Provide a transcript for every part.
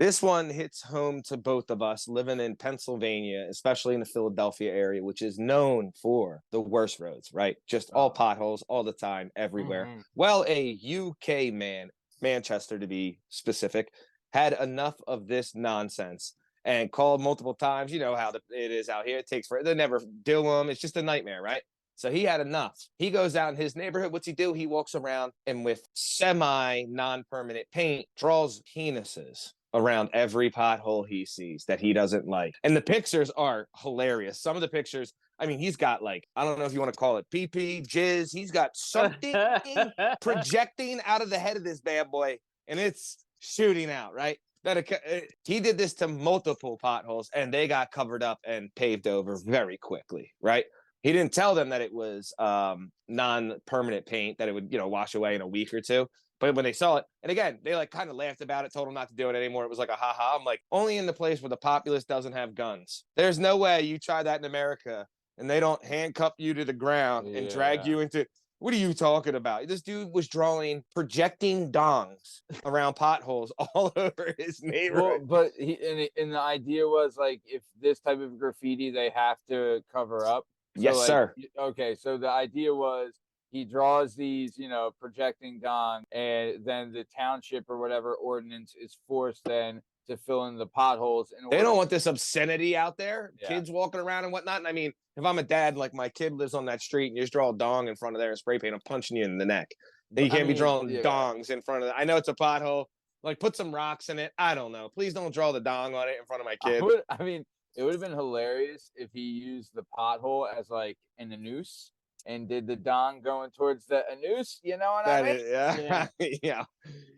This one hits home to both of us living in Pennsylvania, especially in the Philadelphia area, which is known for the worst roads, right? Just all Oh, potholes all the time, everywhere. Mhm. Well, a UK man, Manchester to be specific, had enough of this nonsense and called multiple times. You know how it is out here. It takes forever. They never do them. It's just a nightmare, right? So he had enough. He goes out in his neighborhood. What's he do? He walks around and with semi non-permanent paint draws penises around every pothole he sees that he doesn't like. And the pictures are hilarious. Some of the pictures, I mean, he's got like, I don't know if you want to call it pee pee, jizz. He's got something projecting out of the head of this bad boy and it's shooting out, right? He did this to multiple potholes and they got covered up and paved over very quickly, right? He didn't tell them that it was non-permanent paint, that it would, wash away in a week or two. But when they saw it, and again, they like kind of laughed about it, told him not to do it anymore. It was like a ha-ha. I'm like, only in the place where the populace doesn't have guns. There's no way you try that in America and they don't handcuff you to the ground and drag you into. What are you talking about? This dude was drawing projecting dongs around potholes all over his well, neighborhood. but and the idea was like if this type of graffiti they have to cover up. So Yes, like, sir. okay, so the idea was he draws these, projecting dong, and then the township or whatever ordinance is forced then to fill in the potholes in They order. don't want this obscenity out there, Yeah. kids walking around and whatnot. And I mean, if I'm a dad, like my kid lives on that street and you just draw a dong in front of there and spray paint, I'm punching you in the neck. And you can't be drawing dongs in front of that. I know it's a pothole. Like put some rocks in it. I don't know. Please don't draw the dong on it in front of my kid. It would have been hilarious if he used the pothole as like an anus and did the dong going towards the anus. You know what I mean? Yeah. Yeah.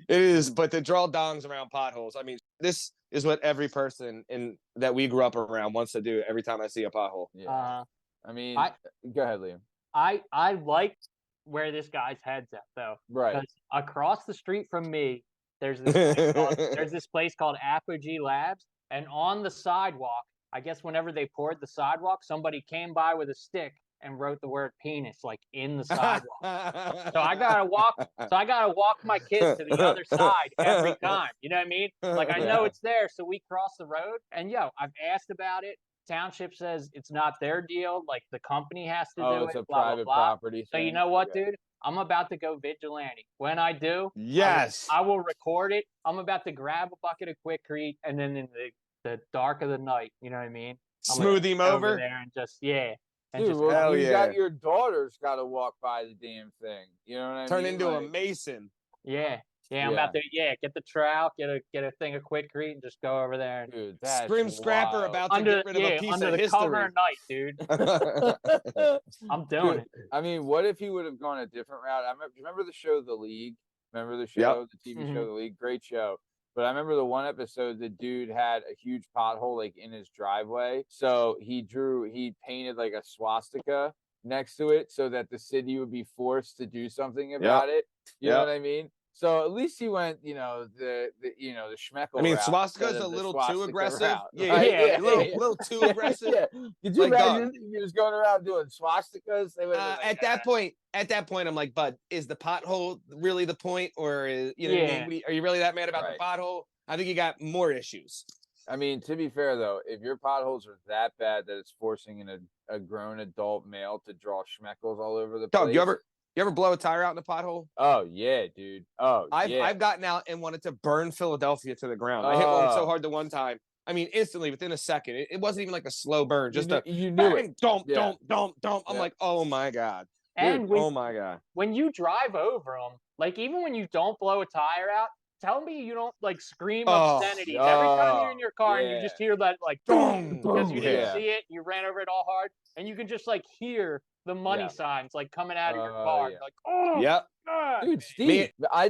It is. But to draw dongs around potholes, I mean, this is what every person in that we grew up around wants to do every time I see a pothole. Yeah. I mean, I go ahead, Liam. I like where this guy's head's at though. Right. Because across the street from me, there's this place called Apogee Labs, and on the sidewalk, I guess whenever they poured the sidewalk, somebody came by with a stick and wrote the word penis like in the sidewalk. So I gotta walk my kid to the other side every time. You know what I mean? Like I know it's there, so we cross the road. And I've asked about it. Township says it's not their deal. Like the company has to do It's it. a Blah, private blah, blah. property. So you know what, dude? I'm about to go vigilante. When I do, yes, I will record it. I'm about to grab a bucket of Quikrete, and then in the dark of the night, you know what I mean? Smooth him over there and just and dude, just well, you got your daughter's got to walk by the damn thing. You know what I mean? Turn into a mason. Yeah. I'm about to get the trowel, get a thing of Quikrete, and just go over there. And, dude, that's Scrim Scrapper about to get rid of a piece under of the history. cover of night, dude. I'm doing it. I mean, what if he would have gone a different route? Remember the show The League? Remember the show, the TV show The League? Great show. But I remember the one episode, the dude had a huge pothole like in his driveway. So he painted like a swastika next to it so that the city would be forced to do something about it. You know what I mean? So at least he went, the schmeckle. I mean, route swastika's a little too aggressive. Route, a little too aggressive. Could you imagine if he was going around doing swastikas? At that point, I'm like, Bud, is the pothole really the point, or is what I mean? Are you really that mad about the pothole? I think you got more issues. I mean, to be fair though, if your potholes are that bad that it's forcing a grown adult male to draw schmeckles all over the place. You ever blow a tire out in a pothole? Oh yeah, dude. I've gotten out and wanted to burn Philadelphia to the ground. I hit one so hard the one time. I mean, instantly within a second. It wasn't even like a slow burn. Just you knew it. Dump. I'm like, oh my god. And oh my god. When you drive over them, like even when you don't blow a tire out, tell me you don't like scream obscenities every time you're in your car and you just hear that like boom because you didn't see it, you ran over it all hard, and you can just like hear the money signs like coming out of your car. Like, dude, Steve, I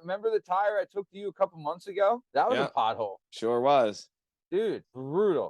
remember the tire I took to you a couple months ago? That was a pothole. Sure was. Dude, brutal.